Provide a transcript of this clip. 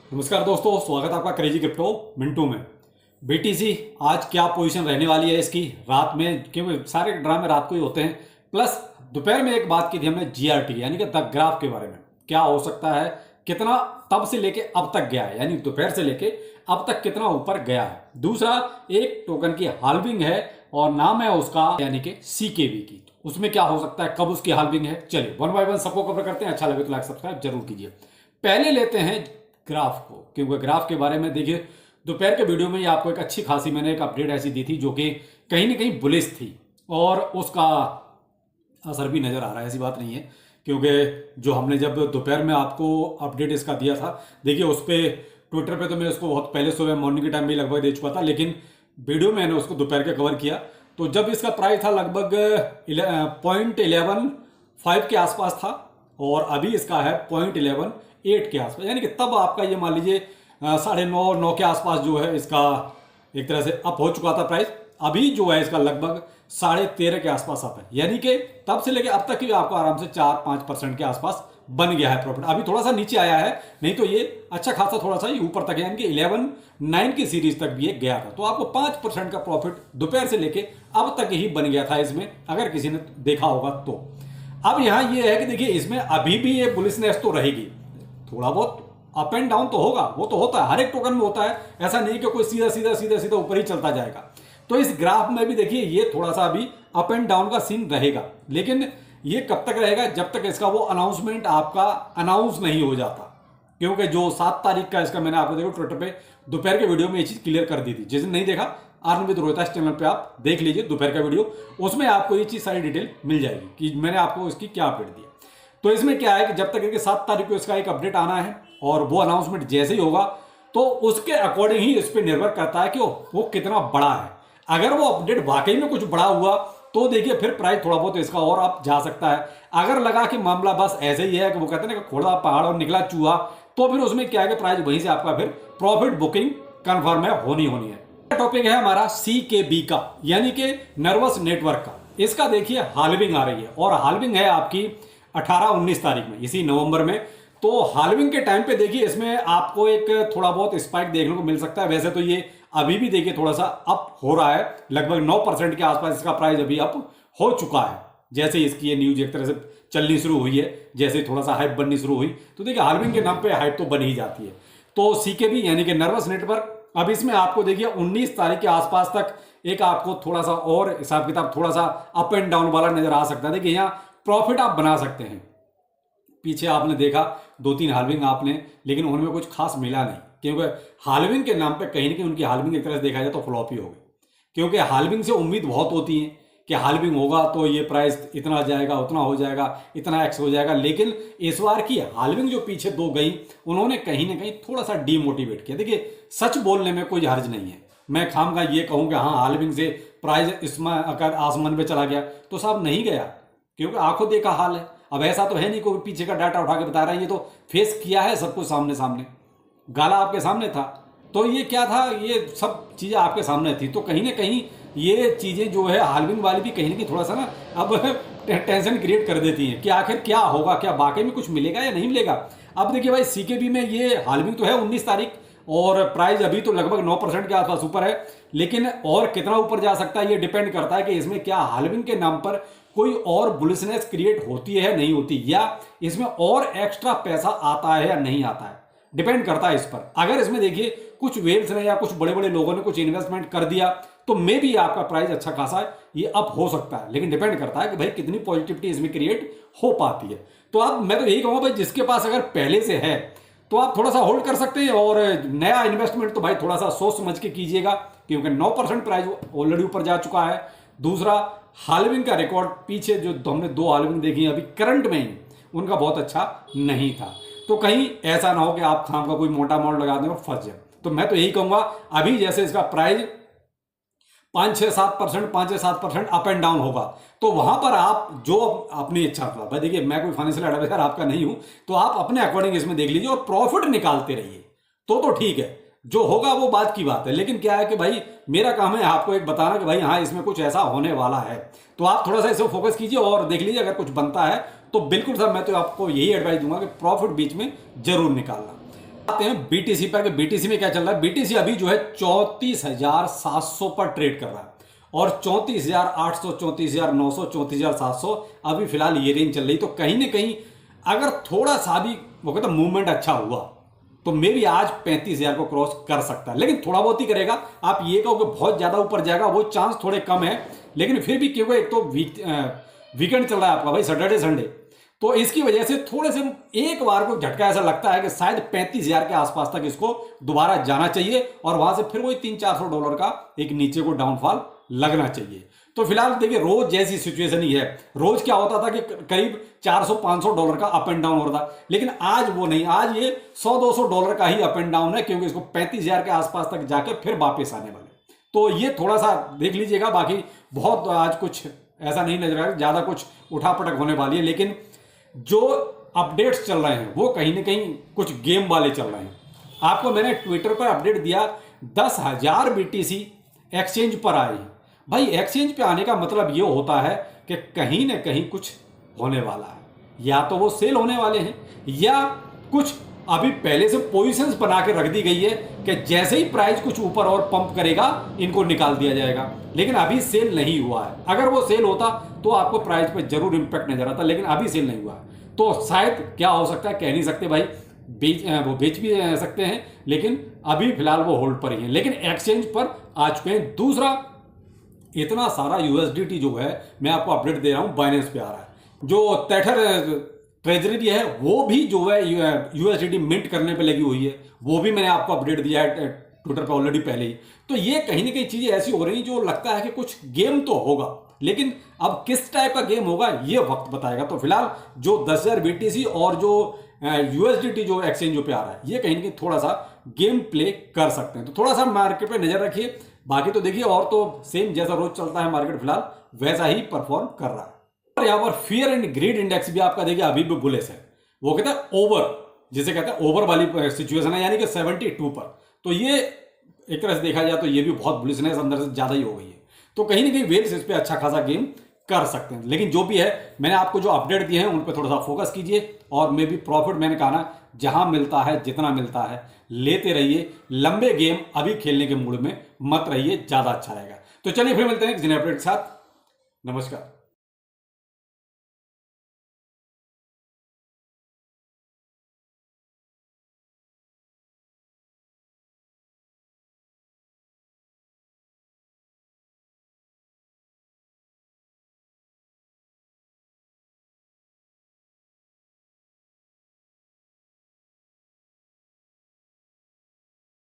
नमस्कार दोस्तों, स्वागत है आपका क्रेजी क्रिप्टो मिंटू में। बीटीसी आज क्या पोजीशन रहने वाली है इसकी रात में, क्योंकि सारे ड्रामे रात को ही होते हैं। प्लस दोपहर में एक बात की थी हमने जीआरटी यानी कि द ग्राफ के बारे में, क्या हो सकता है, कितना तब से लेके अब तक गया है, यानी दोपहर से लेके अब तक कितना ऊपर गया है। दूसरा, एक टोकन की हाल्विंग है और नाम है उसका यानी कि सीकेबी की, उसमें क्या हो सकता है, कब उसकी हाल्विंग है। चलिए वन बाय वन सबको कवर करते हैं। अच्छा लगे तो लाइक सब्सक्राइब जरूर कीजिए। पहले लेते हैं ग्राफ को, क्योंकि ग्राफ के बारे में देखिए दोपहर के वीडियो में ही आपको एक अच्छी खासी मैंने एक अपडेट ऐसी दी थी जो कि कहीं ना कहीं बुलिश थी और उसका असर भी नज़र आ रहा है, ऐसी बात नहीं है। क्योंकि जो हमने जब दोपहर में आपको अपडेट इसका दिया था, देखिए उस पर ट्विटर पे तो मैं उसको बहुत पहले सुबह मॉर्निंग के टाइम में लगभग दे चुका था, लेकिन वीडियो में मैंने उसको दोपहर के कवर किया। तो जब इसका प्राइस था लगभग 0.115 के आसपास था और अभी इसका है 0.118 के आसपास, यानी कि तब आपका ये मान लीजिए 9.5 के आसपास जो है इसका एक तरह से अप हो चुका था प्राइस। अभी जो है इसका लगभग 13.5 के आसपास अप है, यानी कि तब से लेकर अब तक ही आपको आराम से 4-5% के आसपास बन गया है प्रॉफिट। अभी थोड़ा सा नीचे आया है, नहीं तो ये अच्छा खासा थोड़ा सा ऊपर तक, यानी कि 11.9 की सीरीज तक भी ये गया था। तो आपको 5% का प्रॉफिट दोपहर से लेके अब तक ही बन गया था इसमें, अगर किसी ने देखा होगा तो। अब यहाँ ये है कि देखिए इसमें अभी भी ये बुलिशनेस तो रहेगी, थोड़ा बहुत अप एंड डाउन तो होगा, वो तो होता है, हर एक टोकन में होता है। ऐसा नहीं कि कोई सीधा सीधा सीधा सीधा ऊपर ही चलता जाएगा। तो इस ग्राफ में भी देखिए ये थोड़ा सा अभी अप एंड डाउन का सीन रहेगा, लेकिन ये कब तक रहेगा, जब तक इसका वो अनाउंसमेंट आपका अनाउंस नहीं हो जाता। क्योंकि जो 7 तारीख का इसका मैंने आपको देखो ट्विटर पे दोपहर के वीडियो में ये चीज क्लियर कर दी थी। जिस दिन नहीं देखा, अर्न विद रोहितास चैनल पे आप देख लीजिए दोपहर का वीडियो, उसमें आपको ये चीज सारी डिटेल मिल जाएगी कि मैंने आपको इसकी क्या अपडेट दी। तो इसमें क्या है कि जब तक इसके 7 तारीख को इसका एक अपडेट आना है और वो अनाउंसमेंट जैसे ही होगा तो उसके अकॉर्डिंग ही इस पर निर्भर करता है कि वो कितना बड़ा है। अगर वो अपडेट वाकई में कुछ बड़ा हुआ तो देखिए फिर प्राइस थोड़ा बहुत इसका और आप जा सकता है। अगर लगा कि मामला बस ऐसे ही है कि वो कहते हैं ना कि खोड़ा पहाड़ और निकला चूहा, तो फिर उसमें क्या है कि प्राइस वहीं से आपका फिर प्रॉफिट बुकिंग कंफर्म है, होनी है। टॉपिक है हमारा सीकेबी का, यानी कि नर्वस नेटवर्क का। इसका देखिए हाल्विंग आ रही है और हाल्विंग है आपकी 18-19 तारीख में, इसी नवंबर में। तो हाल्विंग के टाइम पे देखिए इसमें आपको एक थोड़ा बहुत स्पाइक देखने को मिल सकता है। वैसे तो ये अभी भी देखिए थोड़ा सा अप हो रहा है, लगभग 9% के आसपास इसका प्राइस अभी अप हो चुका है। जैसे इसकी ये न्यूज एक तरह से चलनी शुरू हुई है, जैसे थोड़ा सा हाइप बननी शुरू हुई, तो देखिए हाल्विंग के नाम पे हाइप तो बन ही जाती है। तो सीकेबी यानी कि नर्वस नेटवर्क, अब इसमें आपको देखिए 19 तारीख के आसपास तक एक आपको थोड़ा सा और हिसाब किताब थोड़ा सा अप एंड डाउन वाला नजर आ सकता है। देखिए यहाँ प्रॉफिट आप बना सकते हैं। पीछे आपने देखा 2-3 हाल्विंग आपने, लेकिन उनमें कुछ खास मिला नहीं, क्योंकि हाल्विंग के नाम पे कहीं ना कहीं उनकी हाल्विंग एक तरह से देखा जाए तो फ्लॉप ही होगी। क्योंकि हाल्विंग से उम्मीद बहुत होती है कि हाल्विंग होगा तो ये प्राइस इतना जाएगा, उतना हो जाएगा, इतना एक्स हो जाएगा। लेकिन इस बार की हाल्विंग जो पीछे 2 गई, उन्होंने कहीं ना कहीं थोड़ा सा डीमोटिवेट किया। देखिए सच बोलने में कोई हर्ज नहीं है, मैं खामखा ये कहूँ कि हाँ हाल्विंग से प्राइस इसमें अगर आसमान पे चला गया, तो साहब नहीं गया, क्योंकि आंखों देखा हाल है। अब ऐसा तो है नहीं कोई पीछे का डाटा उठा के बता रहा है, ये तो फेस किया है सब कुछ, सामने सामने गाला आपके सामने था। तो ये क्या था, ये सब चीज़ें आपके सामने थी। तो कहीं ना कहीं ये चीज़ें जो है हाल्विंग वाली भी कहीं ना कहीं थोड़ा सा ना अब टेंशन क्रिएट कर देती हैं कि आखिर क्या होगा, क्या वाकई में कुछ मिलेगा या नहीं मिलेगा। अब देखिए भाई सीकेबी में ये हाल्विंग तो है 19 तारीख और प्राइस अभी तो लगभग 9% के आसपास ऊपर है, लेकिन और कितना ऊपर जा सकता है ये डिपेंड करता है कि इसमें क्या हाल्विंग के नाम पर कोई और बुलिशनेस क्रिएट होती है नहीं होती, या इसमें और एक्स्ट्रा पैसा आता है या नहीं आता है, डिपेंड करता है इस पर। अगर इसमें देखिए कुछ वेल्स ने या कुछ बड़े बड़े लोगों ने कुछ इन्वेस्टमेंट कर दिया तो मे भी आपका प्राइस अच्छा खासा ये अप हो सकता है, लेकिन डिपेंड करता है कि भाई कितनी पॉजिटिविटी इसमें क्रिएट हो पाती है। तो अब मैं तो यही कहूँगा भाई जिसके पास अगर पहले से है तो आप थोड़ा सा होल्ड कर सकते हैं, और नया इन्वेस्टमेंट तो भाई थोड़ा सा सोच समझ के कीजिएगा, क्योंकि 9% प्राइस ऑलरेडी ऊपर जा चुका है। दूसरा, हाल्विंग का रिकॉर्ड पीछे जो हमने 2 हाल्विंग देखी अभी करंट में ही, उनका बहुत अच्छा नहीं था। तो कहीं ऐसा ना हो कि आप खाम का कोई मोटा अमाउंट लगा दें और फंस जाए। तो मैं तो यही कहूंगा अभी जैसे इसका प्राइस 5-7% अप एंड डाउन होगा, तो वहां पर आप जो अपनी इच्छा था, भाई देखिए मैं कोई फाइनेंशियल एडवाइजर आपका नहीं हूं, तो आप अपने अकॉर्डिंग इसमें देख लीजिए और प्रॉफिट निकालते रहिए, तो ठीक है। जो होगा वो बात की बात है, लेकिन क्या है कि भाई मेरा काम है आपको एक बताना कि भाई हाँ इसमें कुछ ऐसा होने वाला है, तो आप थोड़ा सा इसे फोकस कीजिए और देख लीजिए। अगर कुछ बनता है तो बिल्कुल सर मैं तो आपको यही एडवाइस दूंगा कि प्रॉफिट बीच में जरूर निकालना। आते हैं बीटीसी पर। बीटीसी में क्या चल रहा है? बीटीसी अभी जो है 34,700 पर ट्रेड कर रहा है और 34,800, 34,900, 34,700 अभी फिलहाल ये रेंज चल रही। तो कहीं ना कहीं अगर थोड़ा सा भी वो कहता मूवमेंट अच्छा हुआ तो मे भी आज 35,000 को क्रॉस कर सकता है, लेकिन थोड़ा बहुत ही करेगा। आप ये कहो कि बहुत ज्यादा ऊपर जाएगा, वो चांस थोड़े कम है, लेकिन फिर भी क्योंकि एक तो वीकेंड चल रहा है आपका भाई, सैटरडे संडे, तो इसकी वजह से थोड़े से एक बार को झटका ऐसा लगता है कि शायद 35,000 के आसपास तक इसको दोबारा जाना चाहिए और वहां से फिर वही $300-400 का एक नीचे को डाउनफॉल लगना चाहिए। तो फिलहाल देखिए रोज जैसी सिचुएशन ही है। रोज क्या होता था कि करीब $400-500 का अप एंड डाउन हो रहा था, लेकिन आज वो नहीं, आज ये $100-200 का ही अप एंड डाउन है, क्योंकि इसको 35,000 के आसपास तक जाके फिर वापस आने वाले। तो ये थोड़ा सा देख लीजिएगा। बाकी बहुत आज कुछ ऐसा नहीं नजर आ रहा ज्यादा कुछ उठापटक होने वाली है, लेकिन जो अपडेट्स चल रहे हैं वो कहीं ना कहीं कुछ गेम वाले चल रहे हैं। आपको मैंने ट्विटर पर अपडेट दिया 10,000 बीटीसी एक्सचेंज पर आए हैं। भाई एक्सचेंज पे आने का मतलब ये होता है कि कहीं ना कहीं कुछ होने वाला है, या तो वो सेल होने वाले हैं या कुछ अभी पहले से पोजीशंस बना के रख दी गई है कि जैसे ही प्राइस कुछ ऊपर और पंप करेगा इनको निकाल दिया जाएगा। लेकिन अभी सेल नहीं हुआ है। अगर वो सेल होता तो आपको प्राइस पे जरूर इंपैक्ट नजर आता, लेकिन अभी सेल नहीं हुआ है। तो शायद क्या हो सकता है कह नहीं सकते भाई, वो बेच भी सकते हैं, लेकिन अभी फिलहाल वो होल्ड पर ही है, लेकिन एक्सचेंज पर आ चुके हैं। दूसरा, इतना सारा यूएसडीटी जो है मैं आपको अपडेट दे रहा हूं, बाइनेंस पे आ रहा है। जो टेथर ट्रेजरी है वो भी जो है यूएसडीटी मिंट करने पे लगी हुई है, वो भी मैंने आपको अपडेट दिया है ट्विटर पे ऑलरेडी पहले ही। तो ये कहीं ना कहीं चीजें ऐसी हो रही जो लगता है कि कुछ गेम तो होगा, लेकिन अब किस टाइप का गेम होगा ये वक्त बताएगा। तो फिलहाल जो 10,000 बीटीसी और जो यूएसडीटी जो एक्सचेंजों पे आ रहा है, ये कहीं ना कहीं थोड़ा सा गेम प्ले कर सकते हैं। तो थोड़ा सा मार्केट पे नजर रखिए। बाकी तो देखिए और तो सेम जैसा रोज चलता है मार्केट फिलहाल वैसा ही परफॉर्म कर रहा है। और यहाँ पर फियर एंड ग्रीड इंडेक्स भी आपका देखिए अभी भी बुलिश है। वो कहता है ओवर, जिसे कहते हैं ओवर वाली सिचुएशन है, यानी कि 72 पर। तो ये एक तरह से देखा जाए तो ये भी बहुत बुलिशनेस अंदर से ज्यादा ही हो गई है। तो कहीं ना कहीं वेल्स इस पे अच्छा खासा गेम कर सकते हैं। लेकिन जो भी है मैंने आपको जो अपडेट दिए हैं उन पर थोड़ा सा फोकस कीजिए, और मे भी प्रॉफिट मैंने कहा ना, जहां मिलता है जितना मिलता है लेते रहिए। लंबे गेम अभी खेलने के मूड में मत रहिए, ज्यादा अच्छा रहेगा। तो चलिए फिर मिलते हैं एक नए अपडेट के साथ। नमस्कार।